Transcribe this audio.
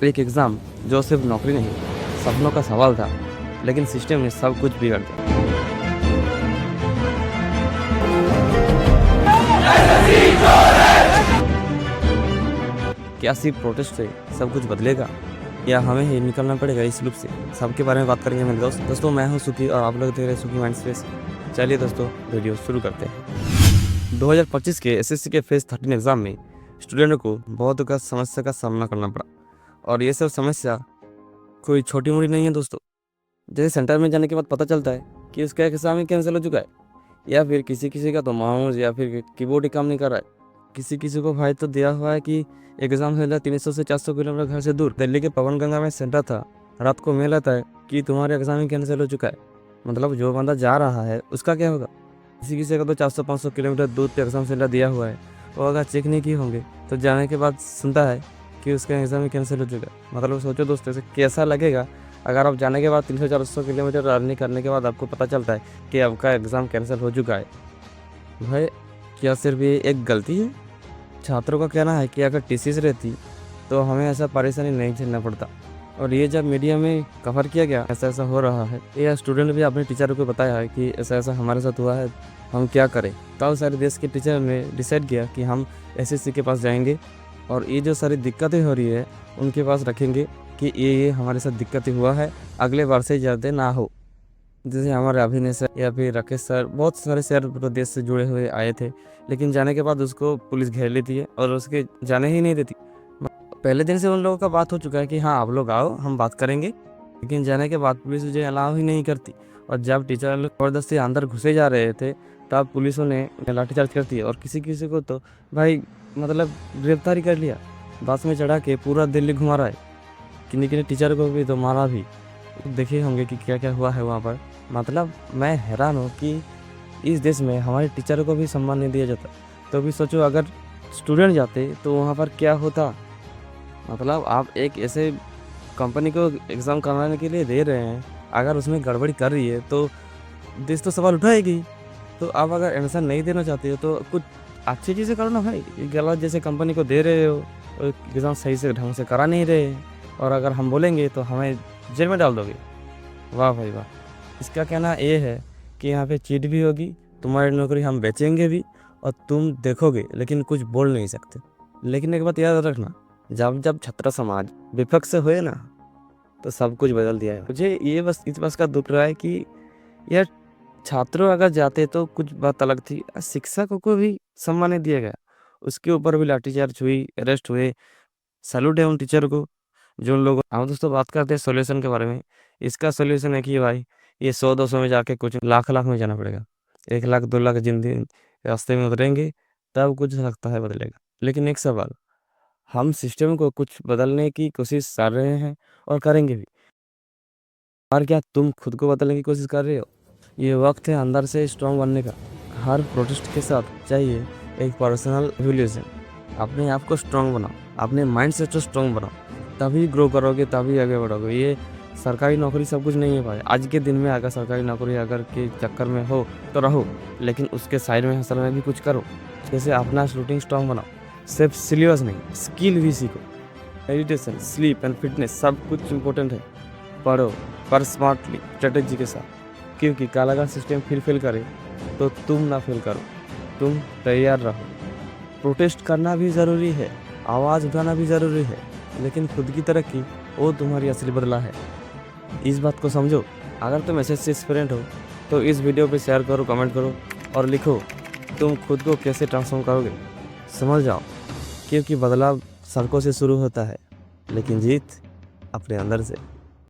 एक एग्ज़ाम जो सिर्फ नौकरी नहीं, सपनों का सवाल था, लेकिन सिस्टम ने सब कुछ बिगाड़ दिया। क्या सिर्फ प्रोटेस्ट से सब कुछ बदलेगा या हमें ही निकलना पड़ेगा इस लूप से? सबके बारे में बात करेंगे मेरे दोस्तों मैं हूं सुखी और आप लोग देख रहे हैं सुखी माइंड स्पेस। चलिए दोस्तों वीडियो शुरू करते हैं। 2025 के एसएससी के फेज 13 एग्ज़ाम में स्टूडेंटों को बहुत का समस्या का सामना करना पड़ा और ये सब समस्या कोई छोटी मोटी नहीं है दोस्तों। जैसे सेंटर में जाने के बाद पता चलता है कि उसका एग्ज़ाम ही कैंसिल हो चुका है, या फिर किसी किसी का तो माउस या फिर कीबोर्ड ही काम नहीं कर रहा है। किसी को भाई तो दिया हुआ है कि एग्ज़ाम सेंटर 300 से 400 किलोमीटर घर से दूर दिल्ली के पवन गंगा में सेंटर था। रात को मेल आता है कि तुम्हारा एग्ज़ाम ही कैंसिल हो चुका है। मतलब जो बंदा जा रहा है उसका क्या होगा? किसी का तो 400-500 किलोमीटर दूर पे एग्ज़ाम सेंटर दिया हुआ है, वो अगर चेक नहीं किए होंगे तो जाने के बाद सुनता है कि उसका एग्ज़ाम ही कैंसिल हो चुका है। मतलब सोचो दोस्तों ऐसे कैसा लगेगा अगर आप जाने के बाद 300-400 किलोमीटर रनिंग करने के बाद आपको पता चलता है कि आपका एग्ज़ाम कैंसिल हो चुका है। भाई क्या सिर्फ ये एक गलती है? छात्रों का कहना है कि अगर टीसीएस रहती तो हमें ऐसा परेशानी नहीं झेलना पड़ता, और ये जब मीडिया में कवर किया गया ऐसा हो रहा है, ये स्टूडेंट भी अपने टीचर को बताया है कि ऐसा हमारे साथ हुआ है, हम क्या करें। तब सारे देश के टीचर ने डिसाइड किया कि हम एसएससी के पास जाएंगे और ये जो सारी दिक्कतें हो रही है उनके पास रखेंगे कि ये हमारे साथ दिक्कतें हुआ है, अगले बार से ज़्यादा ना हो। जैसे हमारे अभिनय सर या फिर राकेश सर, बहुत सारे सर प्रदेश से जुड़े हुए आए थे, लेकिन जाने के बाद उसको पुलिस घेर लेती है और उसके जाने ही नहीं देती। पहले दिन से उन लोगों का बात हो चुका है कि हाँ आप लोग आओ हम बात करेंगे, लेकिन जाने के बाद पुलिस मुझे अलाउ ही नहीं करती। और जब टीचर लोग ज़बरदस्ती अंदर घुसे जा रहे थे तब पुलिसों ने लाठीचार्ज कर दिया और किसी को तो भाई मतलब गिरफ्तारी कर लिया। बस में चढ़ा के पूरा दिल्ली घुमा रहा है, किन्हीं टीचर को भी तो मारा भी। देखे होंगे कि क्या क्या हुआ है वहाँ पर। मतलब मैं हैरान हूँ कि इस देश में हमारे टीचरों को भी सम्मान नहीं दिया जाता। तो भी सोचो अगर स्टूडेंट जाते तो वहाँ पर क्या होता। मतलब आप एक ऐसे कंपनी को एग्ज़ाम करवाने के लिए दे रहे हैं, अगर उसमें गड़बड़ी कर रही है तो देश तो सवाल उठाएगी। तो आप अगर आंसर नहीं देना चाहते हो तो कुछ अच्छी चीज़ें करो ना भाई। गलत जैसे कंपनी को दे रहे हो और एग्ज़ाम सही से ढंग से करा नहीं रहे, और अगर हम बोलेंगे तो हमें जेल में डाल दोगे। वाह भाई वाह। इसका कहना ये है कि यहाँ पे चीट भी होगी, तुम्हारी नौकरी हम बेचेंगे भी और तुम देखोगे लेकिन कुछ बोल नहीं सकते। लेकिन एक बात याद रखना, जब छात्र समाज विपक्ष से हुए ना तो सब कुछ बदल दिया है। मुझे ये बस इस बात का दुख रहा है कि यार छात्रों अगर जाते तो कुछ बात अलग थी। शिक्षकों को भी सम्मान नहीं दिया गया, उसके ऊपर भी लाठीचार्ज हुई, अरेस्ट हुए। सैल्यूट है उन टीचर को जो उन लोगों। हम दोस्तों बात करते हैं सॉल्यूशन के बारे में। इसका सॉल्यूशन है कि भाई ये 100-200 में जाके कुछ लाख में जाना पड़ेगा। 1 लाख 2 लाख जिन दिन रास्ते में उतरेंगे तब कुछ लगता है बदलेगा। लेकिन एक सवाल, हम सिस्टम को कुछ बदलने की कोशिश कर रहे हैं और करेंगे भी, और क्या तुम खुद को बदलने की कोशिश कर रहे हो? ये वक्त है अंदर से स्ट्रांग बनने का। हर प्रोटेस्ट के साथ चाहिए एक पर्सनल रिवोल्यूशन। अपने आप को स्ट्रांग बनाओ, अपने माइंड सेट को स्ट्रांग बनाओ, तभी ग्रो करोगे, तभी आगे बढ़ोगे। ये सरकारी नौकरी सब कुछ नहीं है भाई। आज के दिन में अगर सरकारी नौकरी अगर के चक्कर में हो तो रहो, लेकिन उसके साइड में हसल में भी कुछ करो। जैसे अपना रूटीन स्ट्रांग बनाओ, सिर्फ सिलेबस नहीं स्किल भी सीखो। मेडिटेशन, स्लीप एंड फिटनेस सब कुछ इम्पोर्टेंट है। पढ़ो पर स्मार्टली, स्ट्रेटेजी के साथ, क्योंकि कल अगर सिस्टम फिर फेल करे तो तुम ना फेल करो। तुम तैयार रहो। प्रोटेस्ट करना भी ज़रूरी है, आवाज़ उठाना भी ज़रूरी है, लेकिन खुद की तरक्की वो तुम्हारी असली बदला है। इस बात को समझो। अगर तुम एसएससी एस्पिरेंट हो तो इस वीडियो पे शेयर करो, कमेंट करो और लिखो तुम खुद को कैसे ट्रांसफॉर्म करोगे। समझ जाओ, क्योंकि बदलाव सड़कों से शुरू होता है, लेकिन जीत अपने अंदर से।